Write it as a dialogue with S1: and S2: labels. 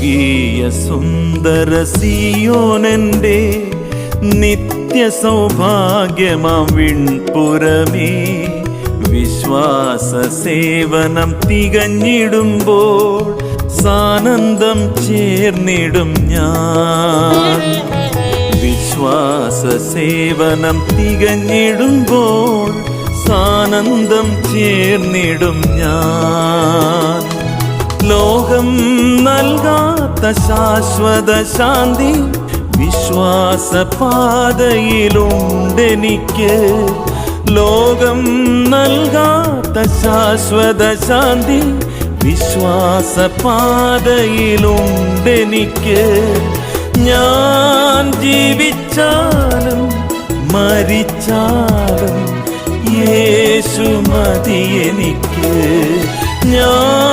S1: സ്വർഗീയ സുന്ദര സിയോനെന്റെ നിത്യ സൗഭാഗ്യമാം വിൺപുറമേ, വിശ്വാസ സേവനം തികഞ്ഞിടുമ്പോൾ സാനന്ദം ചേർന്നിടും ഞാൻ. വിശ്വാസ സേവനം തികഞ്ഞിടുമ്പോൾ സാനന്ദം ചേർന്നിടും ഞാൻ. ലോകം നൽകാത്ത ശാശ്വത ശാന്തി വിശ്വാസപാതയിലുണ്ടെനിക്ക്. ലോകം നൽകാത്ത ശാശ്വത ശാന്തി വിശ്വാസപാതയിലുണ്ടെനിക്ക്. ഞാൻ ജീവിച്ചാലും മരിച്ചാലും യേശു മതി എനിക്ക്. ഞാൻ